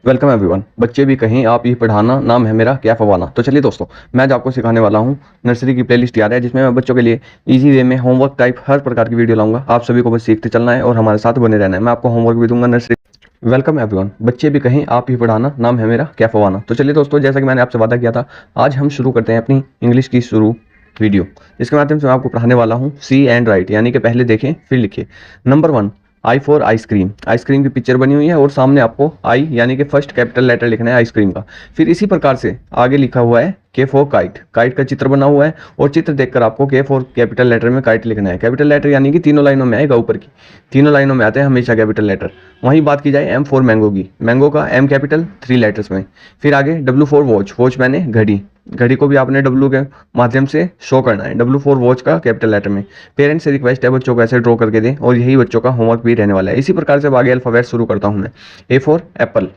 Welcome everyone. बच्चे भी कहें आप ही पढ़ाना, नाम है मेरा क्या फवाना। तो चलिए दोस्तों, मैं आज आपको सिखाने वाला हूँ नर्सरी की प्लेलिस्ट तैयार है, जिसमें मैं बच्चों के लिए इजी वे में होमवर्क टाइप हर प्रकार की वीडियो लाऊंगा। आप सभी को बस सीखते चलना है और हमारे साथ बने रहना है। मैं आपको होमवर्क भी दूंगा नर्सरी। Welcome everyone. बच्चे भी कहें आप ही पढ़ाना, नाम है मेरा क्या फवाना। तो चलिए दोस्तों, जैसा कि मैंने आपसे वादा किया था, आज हम शुरू करते हैं अपनी इंग्लिश की शुरू वीडियो। इसके माध्यम से मैं आपको पढ़ाने वाला हूँ सी एंड राइट, यानी कि पहले देखें फिर लिखें। Number 1, I for ice cream. Ice cream की पिक्चर बनी हुई है और सामने आपको आई यानी कि फर्स्ट कैपिटल लेटर लिखना है आइसक्रीम का। फिर इसी प्रकार से आगे लिखा हुआ है के फॉर काइट। काइट का चित्र बना हुआ है और चित्र देखकर आपको के फॉर कैपिटल लेटर में काइट लिखना है। कैपिटल लेटर यानी कि तीनों लाइनों में आएगा, ऊपर की तीनों लाइनों में आते हैं हमेशा कैपिटल लेटर। वहीं बात की जाए एम फॉर मैंगो की, मैंगो का एम कैपिटल 3 लेटर्स में। फिर आगे डब्ल्यू फॉर वॉच, वॉच मैंने घड़ी, घड़ी को भी आपने डब्ल्यू के माध्यम से शो करना है, डब्ल्यू फॉर वॉच का कैपिटल लेटर में। पेरेंट्स से रिक्वेस्ट है बच्चों को ऐसे ड्रॉ करके दें और यही बच्चों का होमवर्क भी रहने वाला है। इसी प्रकार से अब आगे अल्फाबेट शुरू करता हूं मैं। A for apple,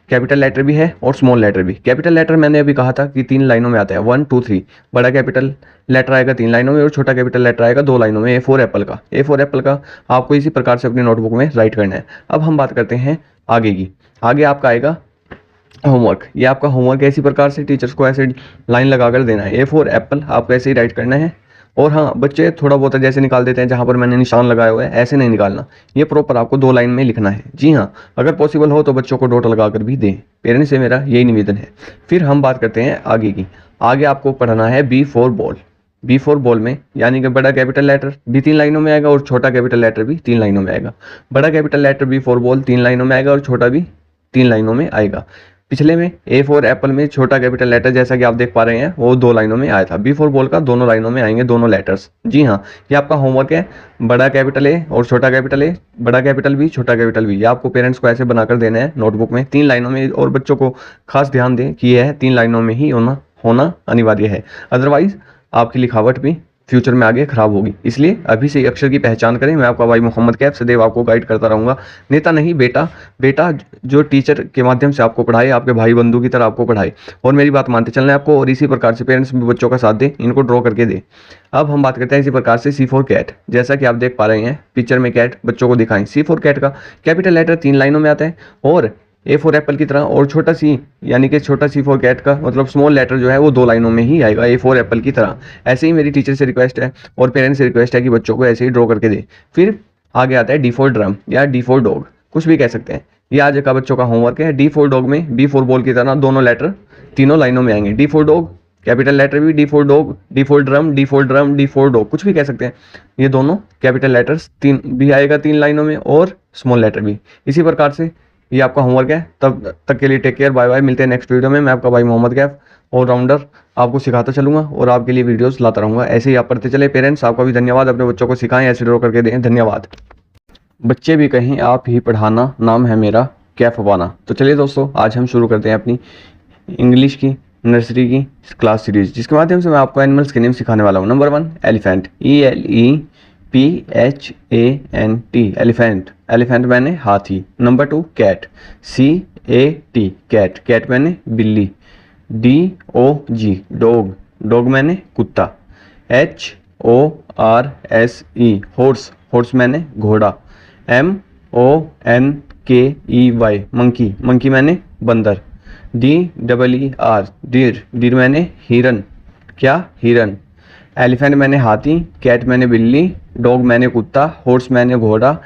capital letter भी है और स्मॉल लेटर भी। कैपिटल लेटर मैंने अभी कहा था कि 3 लाइनों में आता है, 1 2 3। बड़ा कैपिटल लेटर आएगा 3 लाइनों में और छोटा कैपिटल लेटर आएगा 2 लाइनों में। ए फॉर एप्पल का, ए फॉर एप्पल का आपको इसी प्रकार से अपनी नोटबुक में राइट करना है। अब हम बात करते हैं आगे की। आगे आपका आएगा होमवर्क। ये आपका होमवर्क है, इसी प्रकार से टीचर्स को ऐसे लाइन लगाकर देना है। ए फॉर एप्पल आपको ऐसे ही राइट करना है। और हाँ, बच्चे थोड़ा बहुत जैसे निकाल देते हैं जहाँ पर मैंने निशान लगाए हुए हैं, ऐसे नहीं निकालना। ये प्रॉपर आपको 2 लाइन में लिखना है। जी हाँ, अगर पॉसिबल हो तो बच्चों को डॉट लगाकर भी दें। पेरेंट्स से मेरा यही निवेदन है। फिर हम बात करते हैं आगे की। आगे आपको पढ़ना है B for ball. B for ball में यानी कि बड़ा कैपिटल लेटर भी 3 लाइनों में आएगा और छोटा कैपिटल लेटर भी 3 लाइनों में आएगा। बड़ा capital letter B for ball 3 लाइनों में आएगा और छोटा भी 3 लाइनों में आएगा। पिछले में ए फॉर एप्पल में छोटा कैपिटल लेटर जैसा कि आप देख पा रहे हैं वो 2 लाइनों में आया था। बी फॉर बॉल का दोनों लाइनों में आएंगे दोनों लेटर्स। जी हाँ, ये आपका होमवर्क है। बड़ा कैपिटल ए और छोटा कैपिटल ए, बड़ा कैपिटल बी छोटा कैपिटल बी। ये आपको पेरेंट्स को ऐसे बनाकर देना है नोटबुक में 3 लाइनों में। और बच्चों को खास ध्यान दें कि यह 3 लाइनों में ही होना अनिवार्य है, अदरवाइज आपकी लिखावट भी फ्यूचर में आगे खराब होगी। इसलिए अभी से अक्षर की पहचान करें। मैं आपका भाई मोहम्मद कैफ सदैव आपको गाइड करता रहूंगा। नेता नहीं बेटा, बेटा जो टीचर के माध्यम से आपको पढ़ाए, आपके भाई बंधु की तरह आपको पढ़ाए और मेरी बात मानते चलना है आपको। और इसी प्रकार से पेरेंट्स भी बच्चों का साथ दें, इनको ड्रॉ करके दें। अब हम बात करते हैं इसी प्रकार से सी फॉर कैट। जैसा कि आप देख पा रहे हैं पिक्चर में कैट बच्चों को दिखाएं। सी फॉर कैट का कैपिटल लेटर 3 लाइनों में आता है और ए फॉर एप्पल की तरह, और छोटा सी यानी कि छोटा सी फॉर कैट का मतलब स्मॉल लेटर जो है वो 2 लाइनों में ही आएगा, ए फॉर एप्पल की तरह। ऐसे ही मेरी टीचर से रिक्वेस्ट है और पेरेंट्स से रिक्वेस्ट है कि बच्चों को ऐसे ही ड्रॉ करके दे। फिर आगे आता है डी फॉर ड्रम या डी फॉर डॉग, कुछ भी कह सकते हैं। ये आज का बच्चों का होमवर्क है। डी फॉर डॉग में बी फॉर बॉल की तरह दोनों लेटर तीनों लाइनों में आएंगे। D for dog capital letter भी, D for dog, D for drum, D for drum, D for dog, कुछ भी कह सकते हैं। ये दोनों कैपिटल लेटर्स 3 भी आएगा 3 लाइनों में और स्मॉल लेटर भी। इसी प्रकार से ये आपका होमवर्क है। तब तक के लिए टेक केयर, बाय बाय। मिलते हैं नेक्स्ट वीडियो में। मैं आपका भाई मोहम्मद कैफ ऑलराउंडर आपको सिखाता चलूंगा और आपके लिए वीडियोस लाता रहूंगा। ऐसे ही आप पढ़ते चले। पेरेंट्स आपका भी धन्यवाद, अपने बच्चों को सिखाएं, ऐसे ड्रॉ करके दें। धन्यवाद। बच्चे भी कहें आप ही पढ़ाना, नाम है मेरा क्या फवाना। तो चलिए दोस्तों, आज हम शुरू करते हैं अपनी इंग्लिश की नर्सरी की क्लास सीरीज, जिसके माध्यम से मैं आपको एनिमल्स के नेम सिखाने वाला हूँ। Number 1 elephant, ELEPHANT, elephant. Elephant मैंने हाथी। Number 2 cat, CAT, cat. Cat मैंने बिल्ली। DOG, dog. डॉग मैंने कुत्ता। HORSE, horse. हॉर्स मैंने घोड़ा। MONKEY, monkey. मंकी मैंने बंदर। DEER, deer. डीर मैंने हिरन। क्या? हिरन। एलिफेंट मैंने हाथी। कैट मैंने बिल्ली। डॉग मैंने कुत्ता। हॉर्स मैंने घोड़ा।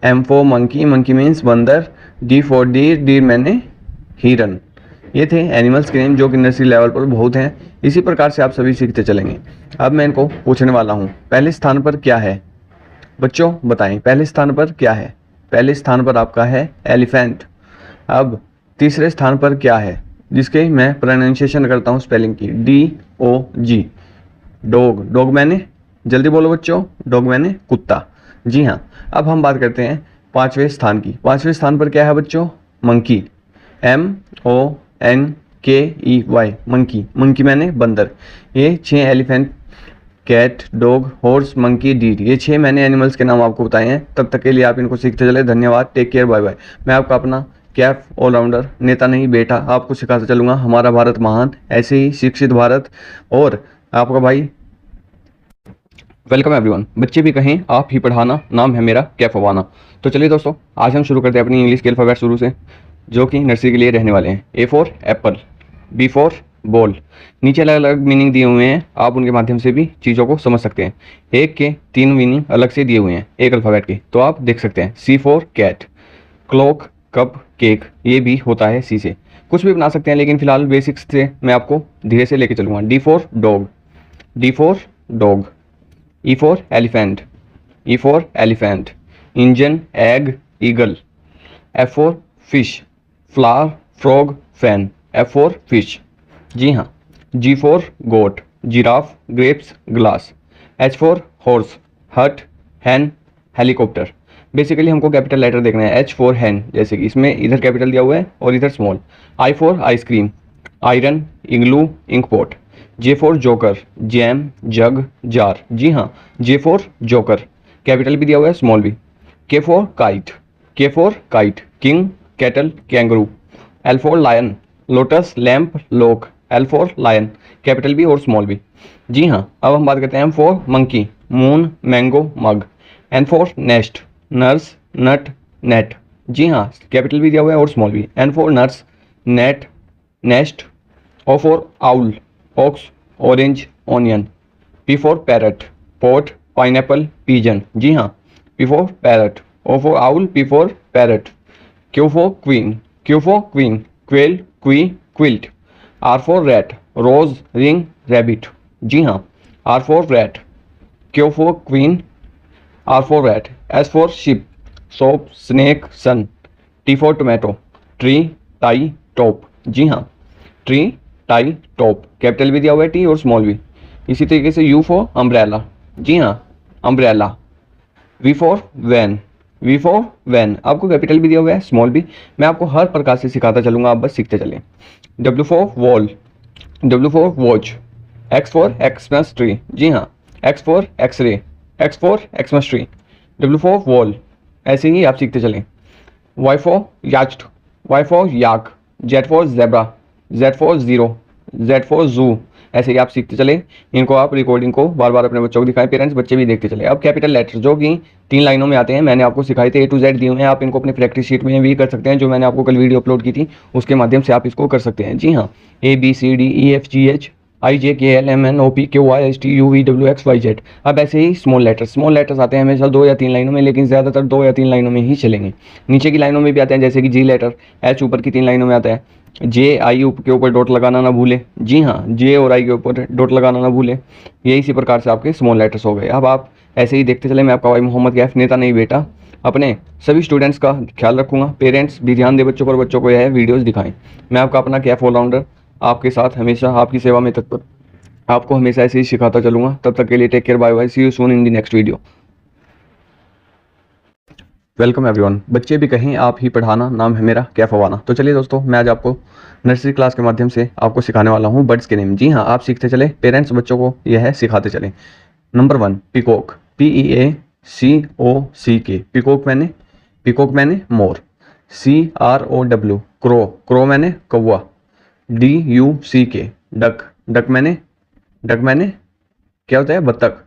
M for monkey, monkey means बंदर। D फॉर डीर, डीर मैंने हिरन। ये थे एनिमल्स के नेम जो कि नर्सरी लेवल पर बहुत हैं। इसी प्रकार से आप सभी सीखते चलेंगे। अब मैं इनको पूछने वाला हूँ, पहले स्थान पर क्या है? बच्चों बताएं, पहले स्थान पर क्या है? पहले स्थान पर आपका है एलिफेंट। अब तीसरे स्थान पर क्या है, जिसके मैं प्रोनाउंसिएशन करता हूँ स्पेलिंग की, DOG, डॉग। डॉग मैंने, जल्दी बोलो बच्चों, डॉग मैंने कुत्ता। जी हाँ। अब हम बात करते हैं 5वें स्थान की। 5वें स्थान पर क्या है बच्चों? Monkey, MONKEY, monkey. मंकी मैंने बंदर। ये 6 elephant, cat, dog, horse, monkey, deer, ये 6 मैंने एनिमल्स के नाम आपको बताए हैं। तब तक के लिए आप इनको सीखते चले। धन्यवाद। Take care, bye bye. मैं आपका अपना कैफ ऑलराउंडर, नेता नहीं बेटा, आपको सिखाता चलूँगा। हमारा भारत महान, ऐसे ही शिक्षित भारत। और आपका भाई वेलकम एवरीवन। बच्चे भी कहें आप ही पढ़ाना, नाम है मेरा क्या फवाना। तो चलिए दोस्तों, आज हम शुरू करते हैं अपनी इंग्लिश के अल्फाबेट शुरू से। जो कि नर्सरी के लिए रहने वाले हैं। A for apple, B for ball. नीचे अलग अलग मीनिंग दिए हुए हैं, आप उनके माध्यम से भी चीज़ों को समझ सकते हैं। एक के 3 मीनिंग अलग से दिए हुए हैं एक अल्फ़ाबेट के, तो आप देख सकते हैं। C for cat, clock, cup, cake, ये भी होता है सी से। कुछ भी बना सकते हैं, लेकिन फिलहाल बेसिक्स से मैं आपको धीरे से लेके चलूँगा। D for dog, D for dog. E for elephant, E for elephant. Engine, egg, eagle. F for fish, flower, frog, fan. F for fish, जी हाँ। G for goat, giraffe, grapes, glass. H for horse, hut, hen, helicopter. Basically हमको capital letter देखना है। H for hen, जैसे कि इसमें इधर capital दिया हुआ है और इधर small. I for ice cream, iron, igloo, inkpot. J for joker, jam, jug, jar. जी हाँ, जे फॉर जोकर, कैपिटल भी दिया हुआ है स्मॉल भी। K for kite, K for kite, king, cattle, kangaroo. L for lion, lotus, lamp, lock. L for lion, capital भी और small भी। जी हाँ, अब हम बात करते हैं M for monkey, moon, mango, mug. N for nest, nurse, nut, net. जी हाँ, कैपिटल भी दिया हुआ है और स्मॉल भी। N for nurse, net, nest. O for owl, ox, orange, onion. P for parrot, pot, pineapple, pigeon. जी हाँ, P for parrot. O for owl, P for parrot. Q for queen, Q for queen, quail, क्वी, quilt. R for rat, rose, ring, rabbit. जी हाँ, R for rat. Q for queen, R for rat. S for ship, soap, snake, sun. T for tomato, tree, tie, top. जी हाँ, tree, tie, top, capital भी दिया हुआ है T और small भी। इसी तरीके से यू फॉर अम्ब्रेला, जी हाँ, umbrella. V for van, V for van, आपको कैपिटल भी दिया हुआ है स्मॉल भी। मैं आपको हर प्रकार से सिखाता चलूंगा, आप बस सीखते चलें। W for wall, W for watch. X for Xmas tree, जी हाँ, X for X-ray, X for Xmas tree. W for wall, ऐसे ही आप सीखते चलें। Y for yacht, Y for yak. Z for zebra, Z for zero, Z for zoo. ऐसे ही आप सीखते चले। इनको आप रिकॉर्डिंग को बार बार अपने बच्चों को दिखाएं, पेरेंट्स बच्चे भी देखते चले। अब कैपिटल लेटर जो कि 3 लाइनों में आते हैं, मैंने आपको सिखाए थे, A to Z दिए हुए हैं। आप इनको अपनी प्रैक्टिस शीट में भी कर सकते हैं, जो मैंने आपको कल वीडियो अपलोड की थी, उसके माध्यम से आप इसको कर सकते हैं। जी हाँ, ABCDEFGH IJKLMNOPQRSTUVWXYZ। अब ऐसे ही स्मॉल लेटर्स आते हैं हमेशा 2 या 3 लाइनों में, लेकिन ज़्यादातर 2 या 3 लाइनों में ही चलेंगे। नीचे की लाइनों में भी आते हैं, जैसे कि जी लेटर, एच ऊपर की 3 लाइनों में आता है। जे आई के ऊपर डॉट लगाना ना भूले, जी हाँ, जे और आई के ऊपर डॉट लगाना ना भूले। ये इसी प्रकार से आपके स्मॉल लेटर्स हो गए। अब आप ऐसे ही देखते चले। मैं आपका भाई मोहम्मद कैफ, नेता नहीं बेटा, अपने सभी स्टूडेंट्स का ख्याल रखूंगा। पेरेंट्स भी ध्यान दे बच्चों पर, बच्चों को यह वीडियोज़ दिखाएं। मैं आपका अपना कैफ ऑलराउंडर, आपके साथ हमेशा, आपकी सेवा में तत्पर, आपको हमेशा ऐसे ही सिखाता चलूंगा। तब तक के लिए take care, bye bye, see you soon in the next video. Welcome everyone. बच्चे भी कहें आप ही पढ़ाना, नाम है मेरा कैफ अवाना। तो चलिए दोस्तों, मैं आज आपको नर्सरी क्लास के माध्यम से आपको सिखाने वाला हूँ बर्ड्स के नेम। जी हाँ, आप सीखते चले, पेरेंट्स बच्चों को यह है सिखाते चले। नंबर 1 पिकॉक, PEACOCK, पिकॉक मैंने मोर। CROW क्रो, क्रो मैंने कौवा। DUCK डक, डक मैंने क्या होता है, बत्तख।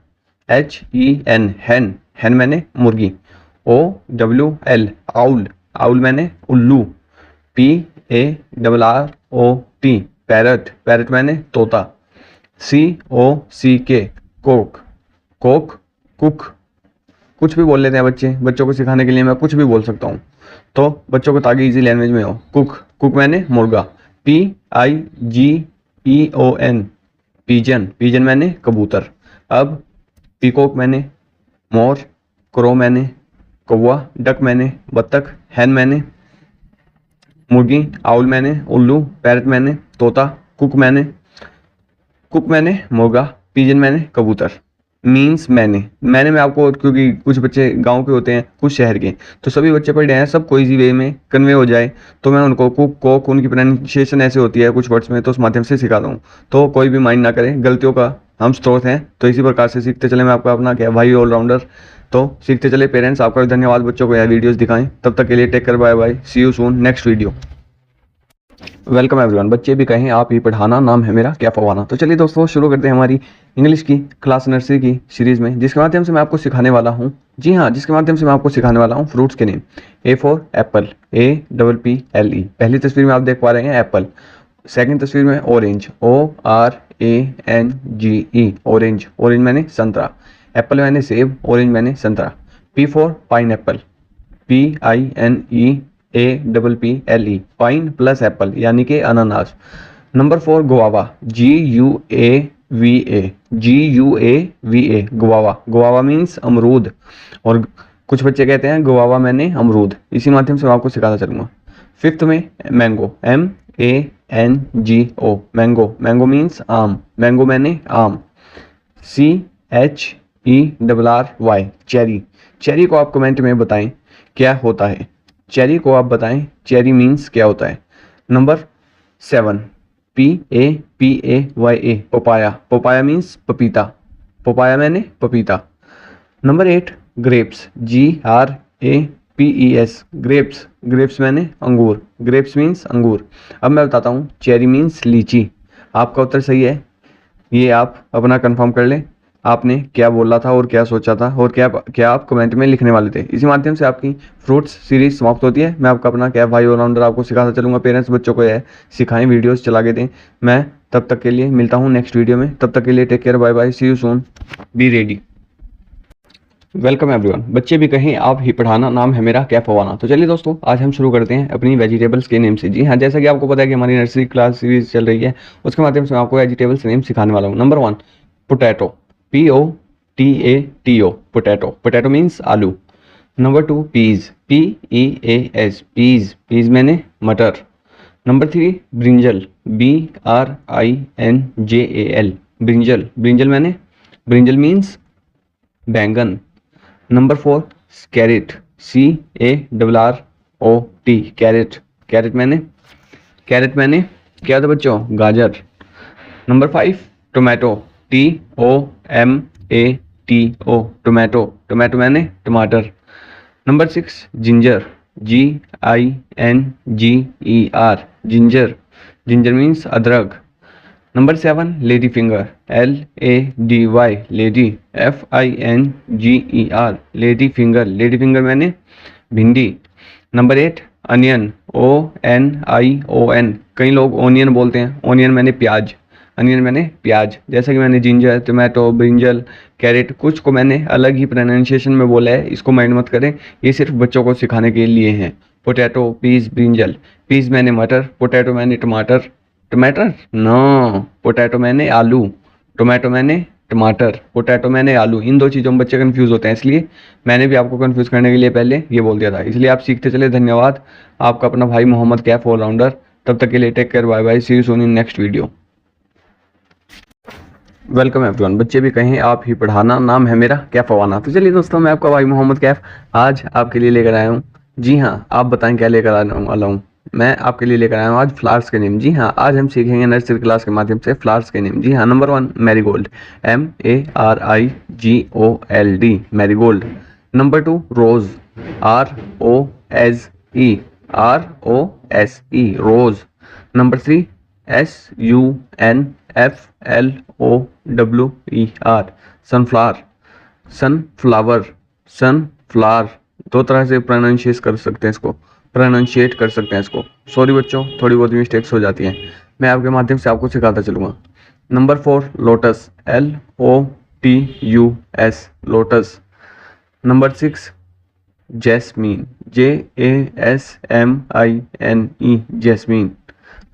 HEN हैन, हैन मैंने मुर्गी। OWL आउल, आउल मैंने उल्लू। PARROT पैरट, पैरट मैंने तोता। COCK Coke, Coke, cook. कुछ भी बोल लेते हैं बच्चे, बच्चों को सिखाने के लिए मैं कुछ भी बोल सकता हूँ, तो बच्चों को ताकि इजी लैंग्वेज में हो। कुक, कुक मैंने मुर्गा। PIGEON पिजन, पिजन मैंने कबूतर। अब पीकॉक मैंने मोर, क्रो मैंने कौवा, डक मैंने बत्तख, हैन मैंने मुर्गी, आउल मैंने उल्लू, पैरट मैंने तोता, कुक मैंने मुर्गा, पिजन मैंने कबूतर। मीन्स मैंने में आपको, क्योंकि कुछ बच्चे गांव के होते हैं, कुछ शहर के, तो सभी बच्चे पढ़ रहे हैं, सबको इजी वे में कन्वे हो जाए, तो मैं उनको कुक, कोक, उनकी प्रोनाउंसिएशन ऐसे होती है कुछ वर्ड्स में, तो उस माध्यम से सिखा दूँ। तो कोई भी माइंड ना करें, गलतियों का हम स्रोत हैं, तो इसी प्रकार से सीखते चले। मैं आपका अपना क्या भाई ऑलराउंडर, तो सीखते चले। पेरेंट्स आपका भी धन्यवाद, बच्चों को यह वीडियोज़ दिखाएं। तब तक के लिए take care, bye bye, see you soon next video. Welcome everyone. बच्चे भी कहें आप ही पढ़ाना, नाम है मेरा कैफ अवाना। तो चलिए दोस्तों शुरू करते हैं हमारी इंग्लिश की क्लास नर्सरी की सीरीज में, जिसके माध्यम से मैं आपको सिखाने वाला हूँ, जी हाँ, जिसके माध्यम से मैं आपको सिखाने वाला हूँ फ्रूट्स के name. A for Apple, APPLE। पहली तस्वीर में आप देख पा रहे हैं एप्पल। सेकंड तस्वीर में ऑरेंज, ORANGE, ऑरेंज। ऑरेंज मैंने संतरा, एप्पल मैंने सेब, ऑरेंज मैंने संतरा। P for pine Apple, PINEAPPLE, pine plus Apple यानी कि अनानास। Number 4 guava, GUAVA, guava. Guava means अमरूद, और कुछ बच्चे कहते हैं गुआवा मैंने अमरूद। इसी माध्यम से मैं आपको सिखाता चलूंगा। फिफ्थ में mango, MANGO, mango. Mango means आम, मैंगो मैंने आम। CHERRY, cherry. चेरी को आप कमेंट में बताएं क्या होता है, चेरी को आप बताएं चेरी मीन्स क्या होता है। Number 7 PAPAYA, papaya. Papaya means पपीता, पपाया मैंने पपीता। Number 8 grapes, GRAPES, grapes. Grapes मैंने अंगूर, ग्रेप्स मीन्स अंगूर। अब मैं बताता हूँ चेरी मीन्स लीची। आपका उत्तर सही है, ये आप अपना कंफर्म कर लें। आपने क्या बोला था और क्या सोचा था और क्या आप कमेंट में लिखने वाले थे। इसी माध्यम से आपकी फ्रूट्स सीरीज समाप्त होती है। मैं आपका अपना कैफ भाई ऑलराउंडर आपको सिखाता चलूंगा। पेरेंट्स बच्चों को यह सिखाएं, वीडियोस चला के दें। मैं तब तक के लिए मिलता हूं नेक्स्ट वीडियो में। तब तक के लिए take care, bye bye, see you soon, be ready. Welcome everyone. बच्चे भी कहें आप ही पढ़ाना, नाम है मेरा कैफ अवाना। तो चलिए दोस्तों आज हम शुरू करते हैं अपनी वेजिटेबल्स के नेम से। जी हाँ, जैसा कि आपको पता है कि हमारी नर्सरी क्लास सीरीज चल रही है, उसके माध्यम से मैं आपको वेजिटेबल्स नेम सिखाने वाला हूँ। Number 1 potato, POTATO, potato. Potato means आलू। Number 2 peas, PEAS, peas. Peas मैंने मटर। Number 3 brinjal, BRINJAL, brinjal. Brinjal मैंने ब्रिंजल मीन्स बैंगन। Number 4 carrot, CARROT, carrot. Carrot मैंने क्या था बच्चों, गाजर। Number 5 tomato, TOMATO, tomato. Tomato मैंने टमाटर। Number 6 ginger, GINGER, ginger. Ginger means अदरक। Number 7 lady finger, LADY, lady, FINGER, lady finger. Lady finger मैंने भिंडी। नंबर 8 अनियन, ONION, कई लोग ओनियन बोलते हैं, ओनियन मैंने प्याज। अनियन मैंने प्याज। जैसा कि मैंने जिंजर, टोमेटो, ब्रिंजल, कैरेट, कुछ को मैंने अलग ही प्रोनाउंसिएशन में बोला है, इसको माइंड मत करें, ये सिर्फ बच्चों को सिखाने के लिए हैं। Potato, piece, brinjal. पीस मैंने मटर, पोटैटो मैंने टमाटर। टमाटर नो, पोटैटो मैंने आलू, टोमेटो मैंने टमाटर, पोटैटो मैंने आलू। इन दो चीज़ों में बच्चे कंफ्यूज होते हैं, इसलिए मैंने भी आपको कंफ्यूज करने के लिए पहले ये बोल दिया था, इसलिए आप सीखते चले। धन्यवाद। आपका अपना भाई मोहम्मद कैफ ऑलराउंडर। तब तक के लिए take care, bye bye, see you soon in next video. Welcome everyone. बच्चे भी कहें आप ही पढ़ाना, नाम है मेरा कैफ अवाना। तो चलिए दोस्तों मैं आपका भाई मोहम्मद कैफ आज आपके लिए लेकर आया हूँ। जी हाँ, आप बताएं क्या लेकर आने वाला हूँ। मैं आपके लिए लेकर आया हूँ आज फ्लावर्स के नेम। जी हाँ, आज हम सीखेंगे नर्सरी क्लास के माध्यम से फ्लावर्स के नेम। जी हाँ, number 1 marigold, MARIGOLD, marigold. Number 2 rose, ROSE, rose. Number 3 SUNFLOWER, sunflower. Sunflower, sunflower. दो तरह से प्रोनाउंशिएट कर सकते हैं इसको, सॉरी बच्चों, थोड़ी बहुत मिस्टेक्स हो जाती हैं, मैं आपके माध्यम से आपको सिखाता चलूँगा। Number 4 lotus, LOTUS, lotus. Number 6 jasmine, JASMINE, jasmine.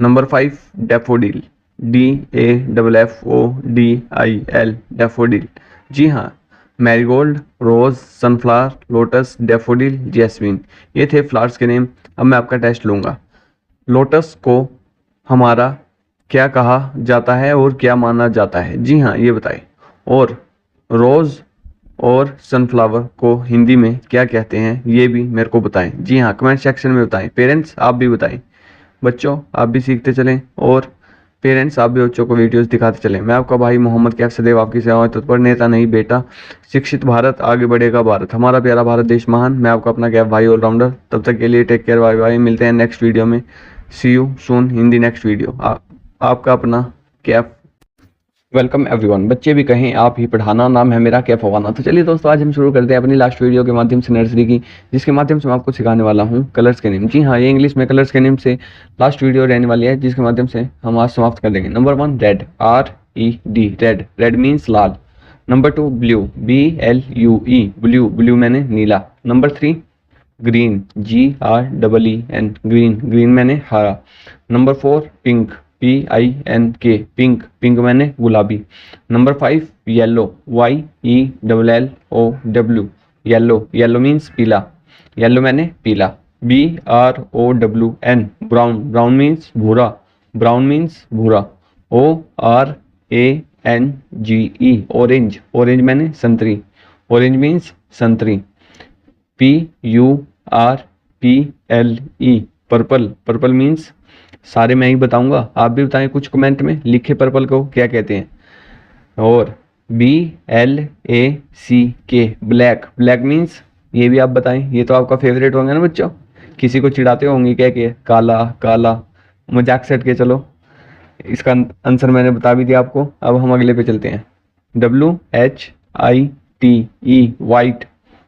Number 5 daffodil, DAFFODIL, daffodil. जी हाँ, marigold, rose, sunflower, lotus, daffodil, jasmine, ये थे फ्लावर्स के नेम। अब मैं आपका टेस्ट लूँगा। लोटस को हमारा क्या कहा जाता है और क्या माना जाता है, जी हाँ ये बताएं। और रोज़ और सनफ्लावर को हिंदी में क्या कहते हैं, ये भी मेरे को बताएं। जी हाँ, कमेंट सेक्शन में बताएं। पेरेंट्स आप भी बताएं, बच्चों आप भी सीखते चलें, और पेरेंट्स आप भी बच्चों को वीडियोस दिखाते चलें। मैं आपका भाई मोहम्मद कैफ सदैव आपकी सेवाएं तत्पर, नेता नहीं बेटा। शिक्षित भारत, आगे बढ़ेगा भारत, हमारा प्यारा भारत देश महान। मैं आपका अपना कैफ भाई ऑलराउंडर। तब तक के लिए टेक केयर, बाय बाय, मिलते हैं नेक्स्ट वीडियो में। See you soon in the next video. आपका अपना कैफ। Welcome everyone. बच्चे भी कहें आप ही पढ़ाना, नाम है मेरा कैफ अवाना। तो चलिए दोस्तों, आज हम शुरू करते हैं अपनी लास्ट वीडियो के माध्यम से नर्सरी की, जिसके माध्यम से मैं आपको सिखाने वाला हूँ कलर्स के नेम। जी हाँ, ये इंग्लिश में कलर्स के नेम से लास्ट वीडियो रहने वाली है, जिसके माध्यम से हम आज समाप्त कर देंगे। Number 1 red, RED, red. Red means लाल। Number 2 blue, BLUE, blue. Blue मैंने नीला। Number 3 green, GREEN, green. Green मैंने हरा। Number 4 pink, PINK, pink. Pink मैंने गुलाबी। Number 5 yellow, YELLOW, yellow. Yellow means पीला। येलो मैंने पीला। BROWN, brown. ब्राउन मीन्स भूरा। ब्राउन मीन्स भूरा। ORANGE, orange. ऑरेंज मैंने संतरी। ऑरेंज मीन्स संतरी। PURPLE, purple. पर्पल मीन्स सारे मैं ही बताऊंगा, आप भी बताएं कुछ कमेंट में, लिखे पर्पल को क्या कहते हैं। और BLACK, ब्लैक। ब्लैक मीन्स ये भी आप बताएं, ये तो आपका फेवरेट होंगे ना बच्चों, किसी को चिढ़ाते होंगे क्या के काला काला, मजाक सेट के। चलो, इसका आंसर मैंने बता भी दिया आपको। अब हम अगले पे चलते हैं। WHITE, white.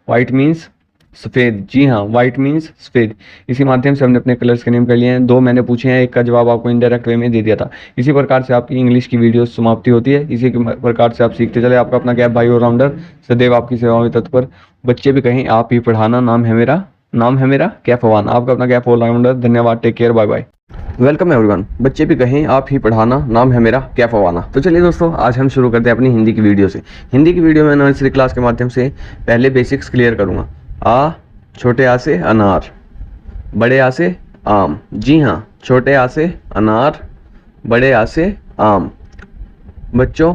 वाइट मीन्स सफ़ेद। जी हाँ, वाइट मीन्स सफ़ेद। इसी माध्यम से हमने अपने कलर्स के नेम कर लिए हैं। 2 मैंने पूछे हैं, एक का जवाब आपको इनडायरेक्ट वे में दे दिया था। इसी प्रकार से आपकी इंग्लिश की वीडियो समाप्ति होती है। इसी प्रकार से आप सीखते चले। आपका अपना कैफ भाई ऑलराउंडर सदैव आपकी सेवा में तत्पर। बच्चे भी कहें आप ही पढ़ाना, नाम है मेरा कैफ अवाना। आपका अपना कैफ ऑलराउंडर। धन्यवाद, take care, bye bye. Welcome everyone. बच्चे भी कहें आप ही पढ़ाना, नाम है मेरा कैफ अवाना। तो चलिए दोस्तों, आज हम शुरू करते हैं अपनी हिंदी की वीडियो से। हिंदी की वीडियो में नर्सरी क्लास के माध्यम से पहले बेसिक्स क्लियर करूँगा। आ, छोटे आ से अनार, बड़े आ से आम। जी हाँ, छोटे आ से अनार, बड़े आ से आम। बच्चों,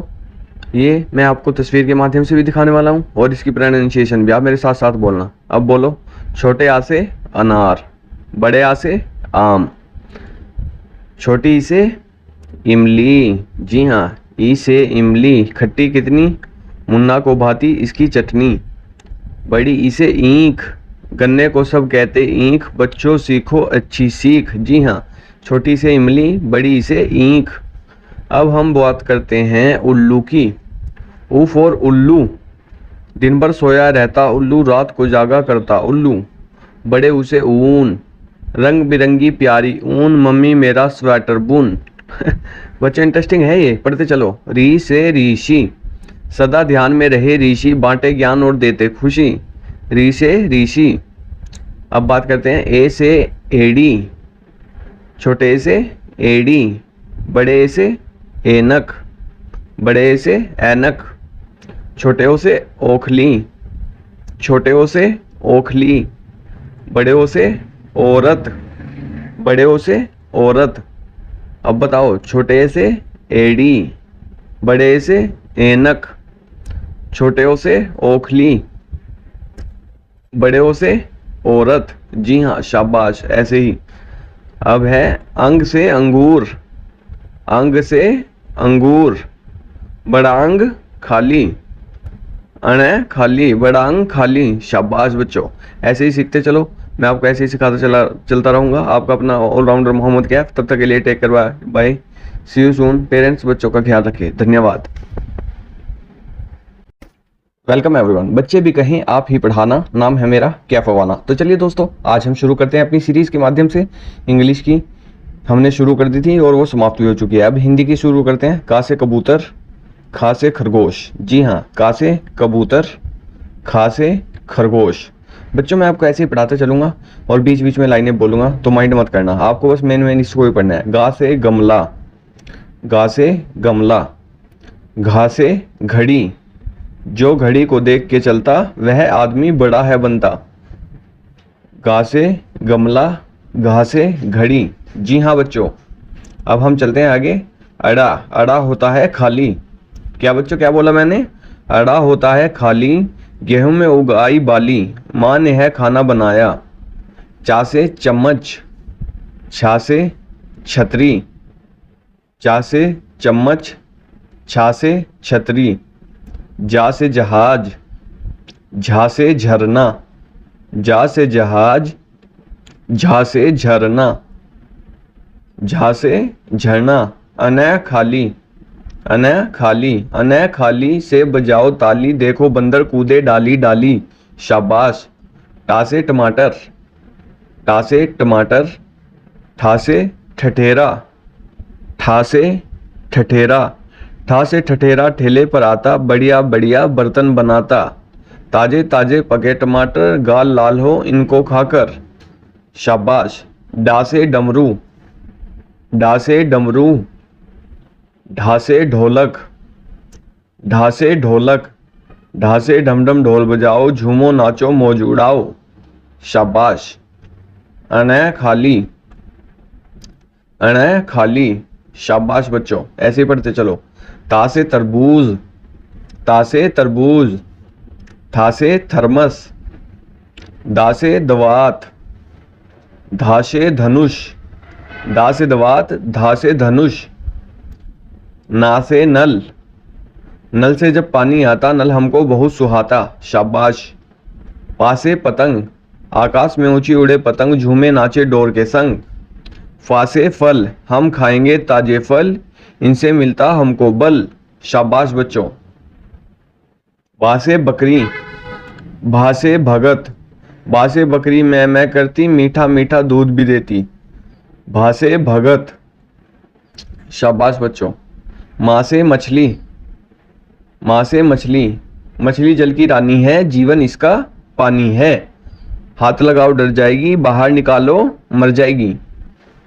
ये मैं आपको तस्वीर के माध्यम से भी दिखाने वाला हूँ और इसकी प्रोनाउंसिएशन भी आप मेरे साथ साथ बोलना। अब बोलो, छोटे आ से अनार, बड़े आ से आम, छोटी ई से इमली। जी हाँ, ई से इमली, खट्टी कितनी, मुन्ना को भाती इसकी चटनी। बड़ी ई से ईंख, गन्ने को सब कहते ईंख, बच्चों सीखो अच्छी सीख। जी हाँ, छोटी से इमली, बड़ी ई से ईंख। अब हम बात करते हैं उल्लू की। ऊ फॉर उल्लू, दिन भर सोया रहता उल्लू, रात को जागा करता उल्लू। बड़े ऊ से ऊन, रंग बिरंगी प्यारी ऊन, मम्मी मेरा स्वेटर बुन। बच्चे इंटरेस्टिंग है ये, पढ़ते चलो। री से ऋषि, सदा ध्यान में रहे ऋषि, बांटे ज्ञान और देते खुशी। री से ऋषि। अब बात करते हैं ए से एडी, छोटे ए से एडी, बड़े ए से एनक, बड़े ए से ऐनक। छोटे ओ से ओखली, छोटे ओ से ओखली, बड़े ओ से औरत, बड़े ओ से औरत। अब बताओ, छोटे ए से एडी, बड़े ए से ऐनक, छोटे ओ से ओखली, बड़े ओ से औरत। जी हाँ, शाबाश, ऐसे ही। अब है अंग से अंगूर, अंग से अंगूर, बड़ा अंग खाली, अण खाली, बड़ा अंग खाली। शाबाश बच्चों, ऐसे ही सीखते चलो। मैं आपको ऐसे ही सिखाता चलता रहूँगा। आपका अपना ऑलराउंडर मोहम्मद कैफ। तब तक के लिए take care, bye, see you soon. Parents बच्चों का ख्याल रखें। धन्यवाद। Welcome everyone. बच्चे भी कहें आप ही पढ़ाना, नाम है मेरा कैफ अवाना। तो चलिए दोस्तों, आज हम शुरू करते हैं अपनी सीरीज के माध्यम से। इंग्लिश की हमने शुरू कर दी थी और वो समाप्त भी हो चुकी है। अब हिंदी की शुरू करते हैं। का से कबूतर, खा से खरगोश। जी हाँ, का से कबूतर, खा से खरगोश। बच्चों, मैं आपको ऐसे ही पढ़ाते चलूंगा और बीच बीच में लाइनें बोलूंगा, तो माइंड मत करना। आपको बस मेन इसको ही पढ़ना है। गा से गमला, गा से गमला, घा से घड़ी, जो घड़ी को देख के चलता वह आदमी बड़ा है बनता। गा से गमला, घा से घड़ी। जी हाँ बच्चों, अब हम चलते हैं आगे। अड़ा, अड़ा होता है खाली। क्या बच्चों, क्या बोला मैंने? अड़ा होता है खाली, गेहूं में उगाई बाली, माँ ने है खाना बनाया। चा से चम्मच, छा से छतरी, चा से चम्मच, छा से छतरी। जा से जहाज, झा से झरना, जा से जहाज, झा से झरना। झा से झरना, अनय खाली, अनय खाली, अनय खाली से बजाओ ताली, देखो बंदर कूदे डाली डाली, शाबाश। टा से टमाटर, टा से टमाटर, ठा से ठठेरा, ठा से ठठेरा, ठा से ठठेरा ठेले पर आता, बढ़िया बढ़िया बर्तन बनाता, ताजे ताजे पके टमाटर, गाल लाल हो इनको खाकर, शाबाश। डा से डमरू, डा से डमरू, ढा से ढोलक, ढा से ढोलक, ढा से ढमढम ढोल बजाओ, झूमो नाचो मौज उड़ाओ, शाबाश। अनय खाली, अनय खाली, शाबाश बच्चों, ऐसे ही पढ़ते चलो। ता से तरबूज, ता से तरबूज, था से थर्मस, दा से दवात, धा से धनुष, दा से दवात, धा से धनुष, ना से नल, नल से जब पानी आता, नल हमको बहुत सुहाता, शाबाश। पा से पतंग, आकाश में ऊंची उड़े पतंग, झूमे नाचे डोर के संग, फा से फल, हम खाएंगे ताजे फल, इनसे मिलता हमको बल, शाबाश बच्चों। बा से बकरी, भा से भगत, बा से बकरी मैं करती, मीठा मीठा दूध भी देती, भा से भगत, शाबाश बच्चों। माँ से मछली, माँ से मछली, मछली जल की रानी है, जीवन इसका पानी है, हाथ लगाओ डर जाएगी, बाहर निकालो मर जाएगी।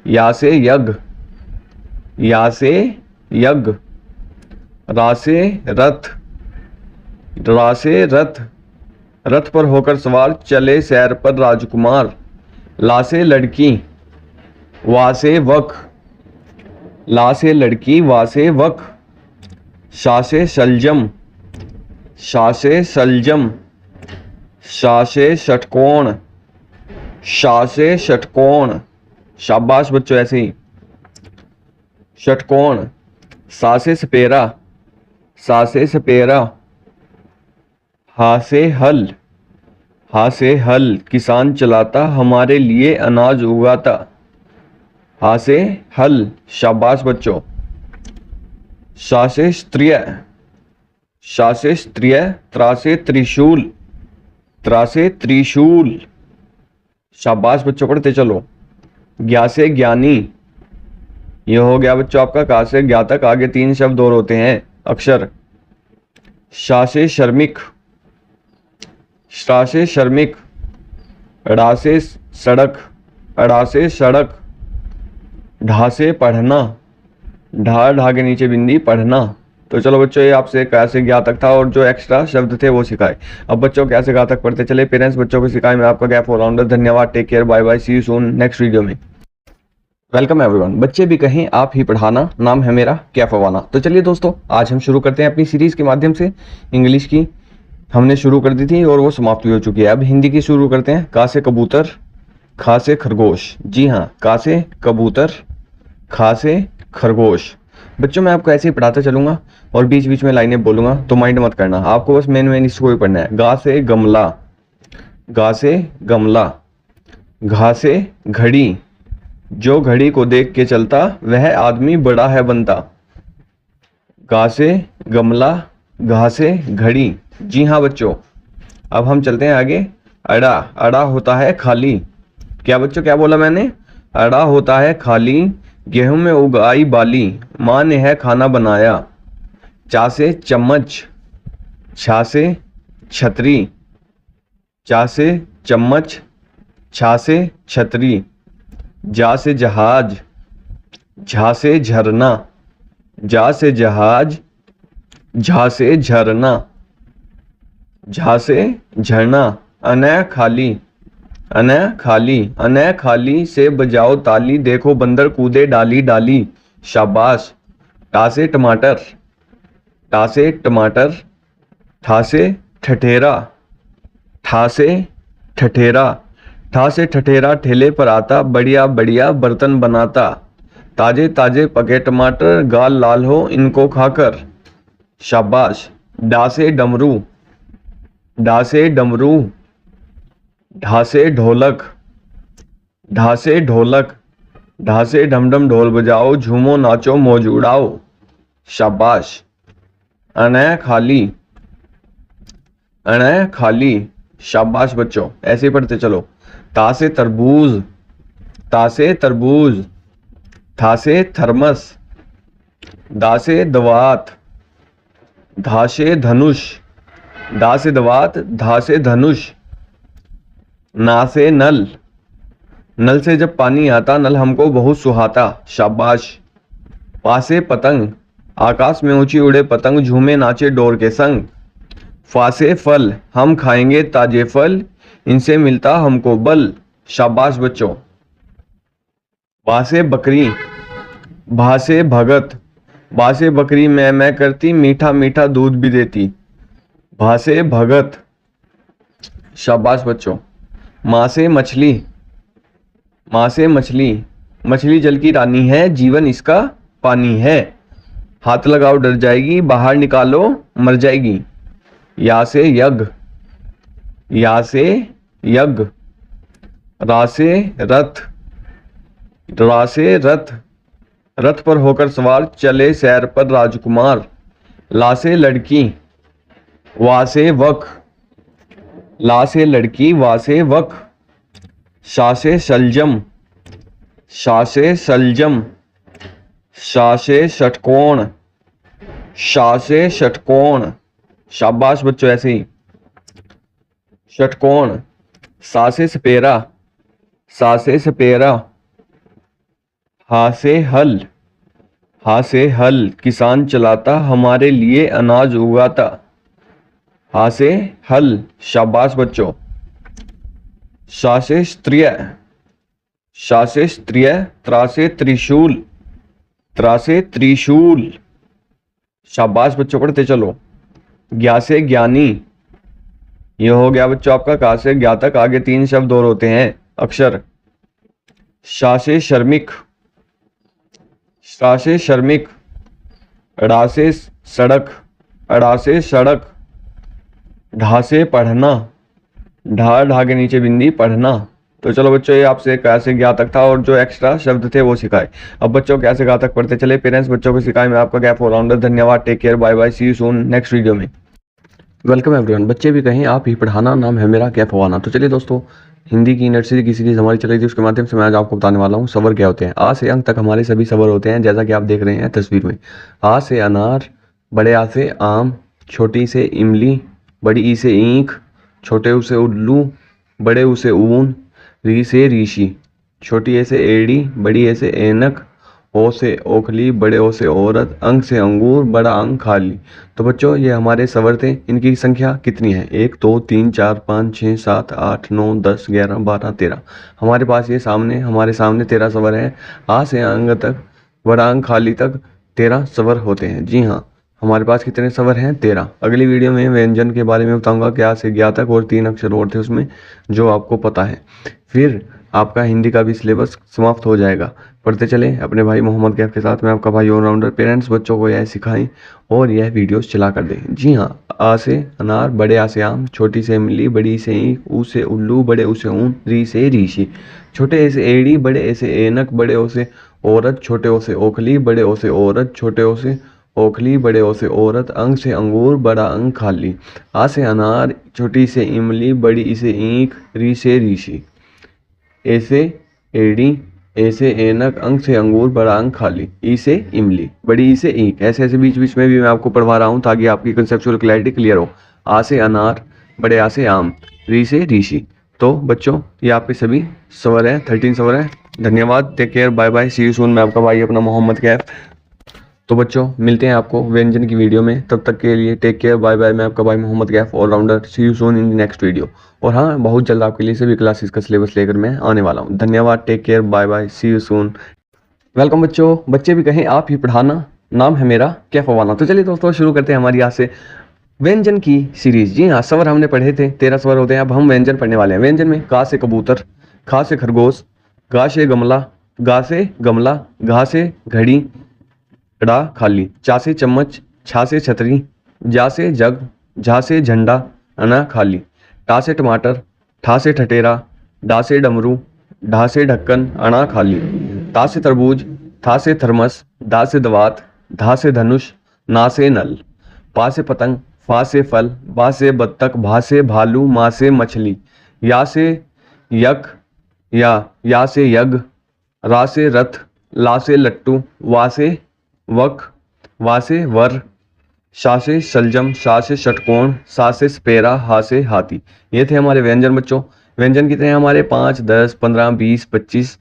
या से यज्ञ, या से यज्ञ, रा से रथ, रा से रथ, रथ पर होकर सवार चले सैर पर राजकुमार, ला से लड़की, वा से वक, ला से लड़की, वा से वक, शा से शलजम, शा से शलजम, शा से षटकोण, शा से षटकोण, शाबाश बच्चों, ऐसे ही। षटकोण। सा से सपेरा, सा से सपेरा, हा से हल, हा से हल, किसान चलाता हमारे लिए अनाज उगाता, हा से हल, शाबाश बच्चों। शा से स्त्रिय, शा से स्त्रिय, त्रा से त्रिशूल, त्रा से त्रिशूल, शाबाश बच्चों, पढ़ते चलो। ज्ञा से ज्ञानी, ये हो गया बच्चों आपका का से ज्ञा तक, आगे 3 शब्द और होते हैं अक्षर। शा से शर्मिक, शा से शर्मिक, ड़ा से सड़क, अड़ा से सड़क, ढा से पढ़ना, ढा ढा के नीचे बिंदी पढ़ना। तो चलो बच्चों, ये आपसे कैसे ज्ञा तक था और जो एक्स्ट्रा शब्द थे वो सिखाए। अब बच्चों कैसे गा तक पढ़ते चले, पेरेंट्स बच्चों को सिखाए। मैं आपका गैप ऑलराउंडर, धन्यवाद, take care, bye bye, see you soon next video में। Welcome everyone. बच्चे भी कहें आप ही पढ़ाना, नाम है मेरा क्या फवाना। तो चलिए दोस्तों, आज हम शुरू करते हैं अपनी सीरीज के माध्यम से। इंग्लिश की हमने शुरू कर दी थी और वो समाप्त भी हो चुकी है। अब हिंदी की शुरू करते हैं। का से कबूतर, खा से खरगोश। जी हाँ, का से कबूतर, खा से खरगोश। बच्चों मैं आपको ऐसे ही पढ़ाता चलूंगा और बीच बीच में लाइनें बोलूंगा, तो माइंड मत करना, आपको बस मेन इसको ही पढ़ना है। गा से गमला, गा से गमला, घा से घड़ी, जो घड़ी को देख के चलता वह आदमी बड़ा है बनता। गा से गमला, घा से घड़ी। जी हाँ बच्चों, अब हम चलते हैं आगे। अड़ा, अड़ा होता है खाली। क्या बच्चों, क्या बोला मैंने? अड़ा होता है खाली, गेहूं में उगाई बाली, माँ ने है खाना बनाया। चा से चम्मच, छा से छतरी, चा से चम्मच, छा से छतरी। जा से जहाज, झा से झरना, जा से जहाज, झा से झरना, झा से झरना। अनय खाली, अनय खाली, अनय खाली से बजाओ ताली, देखो बंदर कूदे डाली डाली, शाबाश। टा से टमाटर, टा से टमाटर, ठा से ठठेरा, ठा से ठठेरा, ठा से ठठेरा ठेले पर आता, बढ़िया बढ़िया बर्तन बनाता, ताजे ताजे पके टमाटर, गाल लाल हो इनको खाकर, शाबाश। डा से डमरू, डा से डमरू, ढा से ढोलक, ढा से ढोलक, ढा से ढमढम ढोल बजाओ, झूमो नाचो मौज उड़ाओ। शाबाश। अनय खाली, अनय खाली। शाबाश बच्चों, ऐसे ही पढ़ते चलो। ता से तरबूज, ता से तरबूज। था से थर्मस, दा से दवात, धा से धनुष, दा से दवात, धा से धनुष। ना से नल, नल से जब पानी आता, नल हमको बहुत सुहाता। शाबाश। पा से पतंग, आकाश में ऊंची उड़े पतंग, झूमे नाचे डोर के संग। फा से फल, हम खाएंगे ताजे फल, इनसे मिलता हमको बल। शाबाश बच्चों। बा से बकरी, भा से भगत, बा से बकरी मैं करती, मीठा मीठा दूध भी देती। भा से भगत। शाबाश बच्चों। माँ से मछली, माँ से मछली, मछली जल की रानी है, जीवन इसका पानी है। हाथ लगाओ डर जाएगी, बाहर निकालो मर जाएगी। या से यज्ञ, या से यज्ञ। रा से रथ, रा से रथ, रथ पर होकर सवार, चले सैर पर राजकुमार। ला से लड़की, वा से वक, ला से लड़की, वा से वक। शा से शलजम, शा से शलजम। शा से षटकोण, शा से षटकोण। शाबाश बच्चों, ऐसे ही। षटकोण। सा से सपेरा, सा से सपेरा। हा से हल, हा से हल, किसान चलाता, हमारे लिए अनाज उगाता। हा से हल। शाबाश बच्चों। शा से स्त्रिय, शा से स्त्रिय। त्रा से त्रिशूल, त्रा से त्रिशूल। शाबाश बच्चों, पढ़ते चलो। ज्ञा से ज्ञानी, ये हो गया बच्चों आपका का से ज्ञा तक। आगे 3 शब्द और होते हैं अक्षर। शा से शर्मिक, शा से शर्मिक। अड़ा से सड़क, अड़ा से सड़क। ढा से पढ़ना, ढा, ढा के नीचे बिंदी, पढ़ना। तो चलो बच्चों, ये आपसे कैसे ज्ञा तक था और जो एक्स्ट्रा शब्द थे वो सिखाए। अब बच्चों कैसे गा तक पढ़ते चले। पेरेंट्स बच्चों को सिखाए, मैं आपका गैप ऑलराउंडर। धन्यवाद, take care, bye bye, see you soon next video में। Welcome everyone. बच्चे भी कहें आप ही पढ़ाना, नाम है मेरा कैफ फवाना। तो चलिए दोस्तों, हिंदी की नर्सरी की सीरीज हमारी चल रही थी, उसके माध्यम से मैं आज आपको बताने वाला हूँ सवर क्या होते हैं। आ से अंक तक हमारे सभी सवर होते हैं, जैसा कि आप देख रहे हैं तस्वीर में। आ से अनार, बड़े आ से आम, छोटी से इमली, बड़ी ई से ईंख, छोटे ऊ से उल्लू, बड़े ऊ से ऊन, री से ऋषि, छोटी ए से एड़ी, बड़ी ए से ऐनक, ओ से ओखली, बड़े ओ से औरत, अंक से अंगूर, बड़ा अंक खाली। तो बच्चों, ये हमारे सवर थे। इनकी संख्या कितनी है? 1 2 3 4 5 6 7 8 9 10 11 12 13। हमारे पास ये हमारे सामने 13 सवर है। आ से अंग तक, बड़ा अंक खाली तक 13 सवर होते हैं। जी हाँ, हमारे पास कितने सवर हैं? 13। अगली वीडियो में व्यंजन के बारे में बताऊंगा, क्या से ज्ञा तक, और 3 अक्षर और थे उसमें जो आपको पता है। फिर आपका हिंदी का भी सिलेबस समाप्त हो जाएगा। पढ़ते चले अपने भाई मोहम्मद कैफ के साथ। मैं आपका भाई ऑलराउंडर। पेरेंट्स बच्चों को यह सिखाएं और यह वीडियोस चला कर दें। जी हाँ, आ से अनार, बड़े आ से आम, छोटी से इमली, बड़ी से ईंख, ऊ से उल्लू, बड़े ऊ से ऊन, री से ऋषि, छोटे ए से एड़ी, बड़े ए से ऐनक, बड़े ओ से औरत, छोटे ओ से ओखली, बड़े ओ से औरत, छोटे ओ से ओखली, बड़े ओ से औरत, अंग से अंगूर, बड़ा अंग खाली। आ से अनार, छोटी से इमली, बड़ी ई से ईंख, री से ऋषि, ए से एड़ी, ए से ऐनक, अंक से अंगूर, बड़ा अंक खाली, ई से इमली, बड़ी ई से ईंख। ऐसे ऐसे बीच बीच में भी मैं आपको पढ़वा रहा हूँ ताकि आपकी कंसेप्चुअल क्लैरिटी क्लियर हो। आ से अनार, बड़े आ से आम, री से ऋषि। तो बच्चों, ये आपके सभी सवर हैं, 13 सवर हैं। धन्यवाद, take care, bye bye, see you soon. मैं आपका भाई अपना मोहम्मद कैफ। तो बच्चों, मिलते हैं आपको व्यंजन की वीडियो में। तब तक के लिए टेक केयर, बाय बाय। मैं आपका भाई Mohammad Kaif allrounder. See you soon in the next video. और हाँ, बहुत जल्द आपके लिए सभी क्लासेस का सिलेबस लेकर मैं आने वाला हूँ। धन्यवाद, take care, bye bye, see you soon. Welcome बच्चों। बच्चे भी कहें आप ही पढ़ाना, नाम है मेरा कैफ फवाना। तो चलिए दोस्तों, शुरू करते हैं हमारी आज से व्यंजन की सीरीज। जी हाँ, सवर हमने पढ़े थे, 13 सवर होते हैं। अब हम व्यंजन पढ़ने वाले हैं। व्यंजन में का से कबूतर, खा से खरगोश, गा से गमला, गा से गमला, घा से घड़ी, ड़ा खाली, चा से चम्मच, छा से छतरी, जा से जग, झा से झंडा, अना खाली, टा से टमाटर, ठा से ठटेरा, डा से डमरू, ढा से ढक्कन, अना खाली, ता से तरबूज, था से थर्मस, दा से दवात, धा से धनुष, ना से नल, पा से पतंग, फा से फल, बा से बत्तख, भा से भालू, मा से मछली, या से यक या से यज्ञ, रा से रथ, ला से लट्टू, वा से वक, वा से वर, शा से शलजम, शा से षटकोण, सा से सपेरा, हा से हाथी। ये थे हमारे व्यंजन बच्चों। व्यंजन कितने हैं हमारे? 5, 10, 15, 20, 25,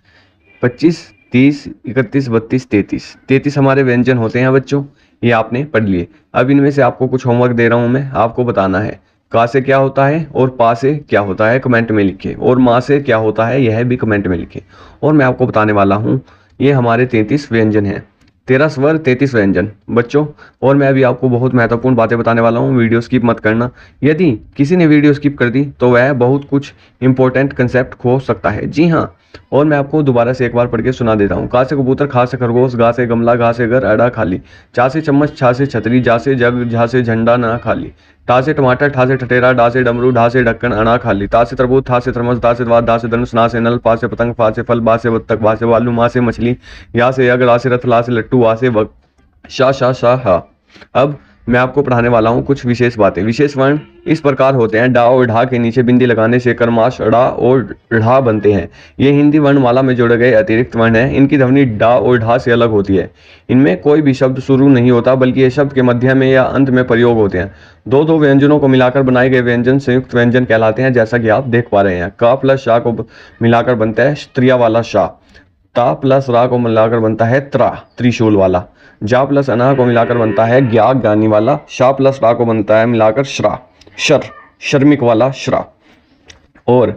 30, 31, 32, 33 हमारे व्यंजन होते हैं बच्चों। ये आपने पढ़ लिए। अब इनमें से आपको कुछ होमवर्क दे रहा हूं मैं, आपको बताना है का से क्या होता है और पा से क्या होता है कमेंट में लिखे, और माँ से क्या होता है यह भी कमेंट में लिखे। और मैं आपको बताने वाला हूँ ये हमारे 33 व्यंजन हैं। 13 स्वर 33 व्यंजन बच्चों। और मैं अभी आपको बहुत महत्वपूर्ण बातें बताने वाला हूँ, वीडियो स्किप मत करना। यदि किसी ने वीडियो स्किप कर दी तो वह बहुत कुछ इंपॉर्टेंट कंसेप्ट खो सकता है। जी हाँ, और मैं आपको दोबारा से एक बार पढ़ के सुना देता हूँ। का से कबूतर, खा से खरगोश, गा से गमला, घा से घर, अड़ा खाली, चा से चम्मच, छा से छतरी, जा से जग, झा से झंडा, ना खाली, टा से टमाटर, ठा से ठटेरा, डा से डमरू, ढा से ढक्कन, अना खाली, ता से तरबूज, था से थर्मस, दा से दवात, दा से धनुष, ना से नल, पा से पतंग, फा से फल, बा से बत्तख, भा से भालू, मा से मछली, या से यज्ञ, रा से रथ, ला से लट्टू, वा से वक, शा हा। अब मैं आपको पढ़ाने वाला हूँ कुछ विशेष बातें। विशेष वर्ण इस प्रकार होते हैं। डा और ढा के नीचे बिंदी लगाने से कर्माश ड़ा और ढा बनते हैं। ये हिंदी वर्णमाला में जोड़े गए अतिरिक्त वर्ण हैं। इनकी ध्वनि डा और ढा से अलग होती है। इनमें कोई भी शब्द शुरू नहीं होता, बल्कि ये शब्द के मध्य में या अंत में प्रयोग होते हैं। दो व्यंजनों को मिलाकर बनाए गए व्यंजन संयुक्त व्यंजन कहलाते हैं, जैसा कि आप देख पा रहे हैं। का प्लस शाह को मिलाकर बनता है स्त्रिया वाला शाह। ता प्लस रा को मिलाकर बनता है त्रा, त्रिशूल वाला। जा प्लस अना को मिलाकर बनता है ज्ञा, ज्ञानी वाला। शा प्लस रा को बनता है मिलाकर श्रा, शर, शर्मिक वाला श्रा। और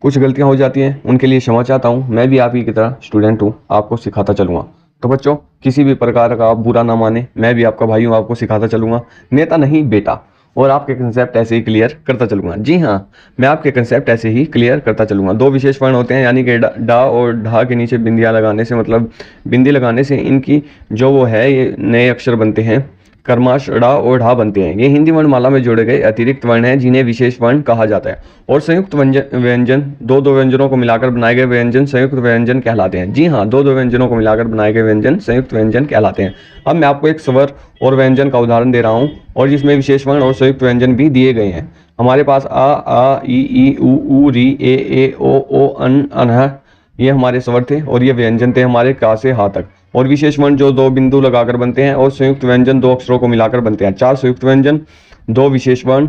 कुछ गलतियां हो जाती हैं, उनके लिए क्षमा चाहता हूं। मैं भी आप ही की तरह स्टूडेंट हूं, आपको सिखाता चलूंगा। तो बच्चों, किसी भी प्रकार का आप बुरा ना माने, मैं भी आपका भाई हूं, आपको सिखाता चलूंगा। नेता नहीं बेटा। और आपके कंसेप्ट ऐसे ही क्लियर करता चलूंगा। जी हाँ, मैं आपके कंसेप्ट ऐसे ही क्लियर करता चलूंगा। दो विशेष वर्ण होते हैं, यानी कि डा और ढा के नीचे बिंदियां लगाने से, मतलब बिंदी लगाने से इनकी जो वो है ये नए अक्षर बनते हैं। कर्माश ड़ा और ढा बनते हैं। ये हिंदी वर्णमाला में जोड़े गए अतिरिक्त वर्ण हैं, जिन्हें विशेष वर्ण कहा जाता है। और संयुक्त व्यंजन दो व्यंजनों को मिलाकर बनाए गए व्यंजन संयुक्त व्यंजन कहलाते हैं। जी हाँ, दो व्यंजनों को मिलाकर बनाए गए व्यंजन संयुक्त व्यंजन कहलाते हैं। अब मैं आपको एक स्वर और व्यंजन का उदाहरण दे रहा हूँ, और जिसमें विशेष वर्ण और संयुक्त व्यंजन भी दिए गए हैं। हमारे पास आ ई ऊ री ए ओ अनह, ये हमारे स्वर थे और ये व्यंजन थे हमारे का से हा तक। और विशेष वर्ण जो दो बिंदु लगाकर बनते हैं, और संयुक्त व्यंजन दो अक्षरों को मिलाकर बनते हैं। 4 संयुक्त व्यंजन, 2 विशेष वर्ण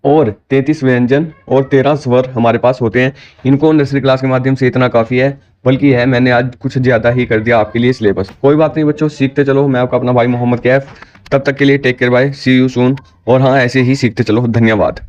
और 33 व्यंजन और 13 स्वर हमारे पास होते हैं। इनको नर्सरी क्लास के माध्यम से इतना काफ़ी है, बल्कि है मैंने आज कुछ ज़्यादा ही कर दिया आपके लिए सिलेबस। कोई बात नहीं बच्चों, सीखते चलो। मैं आपका अपना भाई मोहम्मद कैफ। तब तक के लिए take care, bye, see you soon. और हाँ, ऐसे ही सीखते चलो। धन्यवाद।